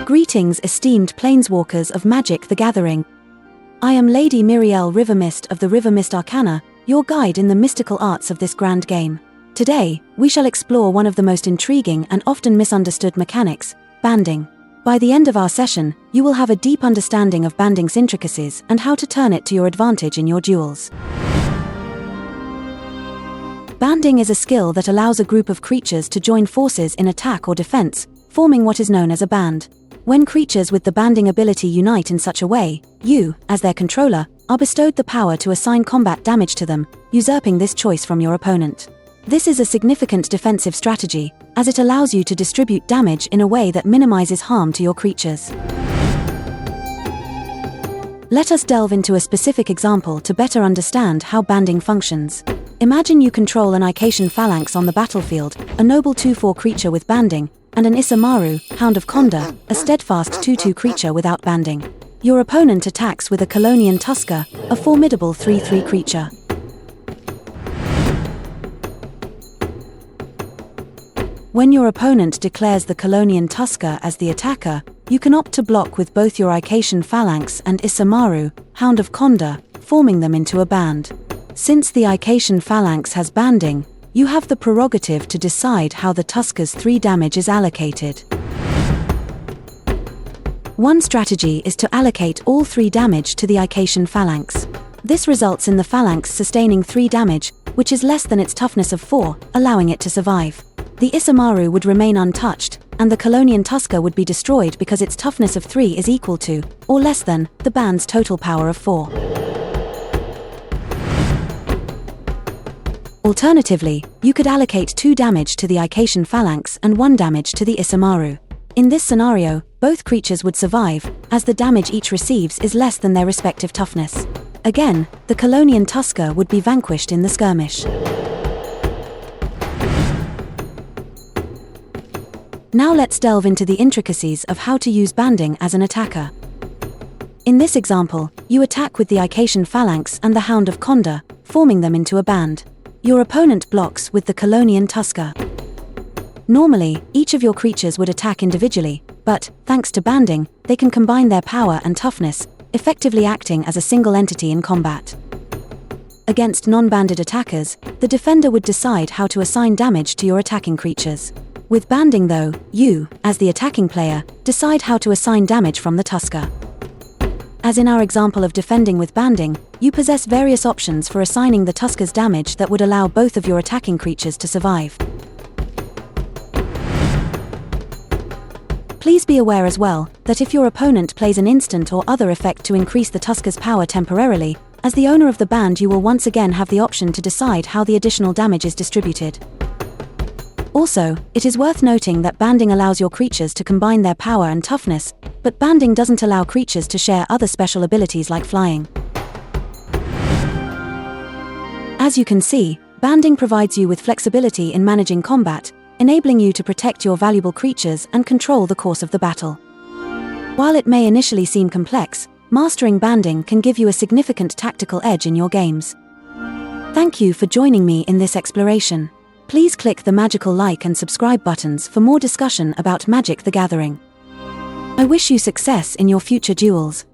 Greetings, esteemed planeswalkers of Magic the Gathering. I am Lady Miriel Rivermyst of the Rivermyst Arcana, your guide in the mystical arts of this grand game. Today, we shall explore one of the most intriguing and often misunderstood mechanics, banding. By the end of our session, you will have a deep understanding of banding's intricacies and how to turn it to your advantage in your duels. Banding is a skill that allows a group of creatures to join forces in attack or defense, forming what is known as a band. When creatures with the banding ability unite in such a way, you, as their controller, are bestowed the power to assign combat damage to them, usurping this choice from your opponent. This is a significant defensive strategy, as it allows you to distribute damage in a way that minimizes harm to your creatures. Let us delve into a specific example to better understand how banding functions. Imagine you control an Icatian phalanx on the battlefield, a noble 2/4 creature with banding, and an Isamaru, Hound of Conda, a steadfast 2/2 creature without banding. Your opponent attacks with a Colonian Tusker, a formidable 3/3 creature. When your opponent declares the Colonian Tusker as the attacker, you can opt to block with both your Icatian phalanx and Isamaru, Hound of Conda, forming them into a band. Since the Icatian phalanx has banding, you have the prerogative to decide how the Tusker's 3 damage is allocated. One strategy is to allocate all 3 damage to the Icatian phalanx. This results in the phalanx sustaining 3 damage, which is less than its toughness of 4, allowing it to survive. The Isamaru would remain untouched, and the Colonian Tusker would be destroyed because its toughness of 3 is equal to, or less than, the band's total power of 4. Alternatively, you could allocate 2 damage to the Icatian phalanx and 1 damage to the Isamaru. In this scenario, both creatures would survive, as the damage each receives is less than their respective toughness. Again, the Colonian Tusker would be vanquished in the skirmish. Now let's delve into the intricacies of how to use banding as an attacker. In this example, you attack with the Icatian phalanx and the Hound of Conda, forming them into a band. Your opponent blocks with the Colonian Tusker. Normally, each of your creatures would attack individually, but, thanks to banding, they can combine their power and toughness, effectively acting as a single entity in combat. Against non-banded attackers, the defender would decide how to assign damage to your attacking creatures. With banding though, you, as the attacking player, decide how to assign damage from the Tusker. As in our example of defending with banding, you possess various options for assigning the Tusker's damage that would allow both of your attacking creatures to survive. Please be aware as well, that if your opponent plays an instant or other effect to increase the Tusker's power temporarily, as the owner of the band you will once again have the option to decide how the additional damage is distributed. Also, it is worth noting that banding allows your creatures to combine their power and toughness, but banding doesn't allow creatures to share other special abilities like flying. As you can see, banding provides you with flexibility in managing combat, enabling you to protect your valuable creatures and control the course of the battle. While it may initially seem complex, mastering banding can give you a significant tactical edge in your games. Thank you for joining me in this exploration. Please click the magical like and subscribe buttons for more discussion about Magic the Gathering. I wish you success in your future duels.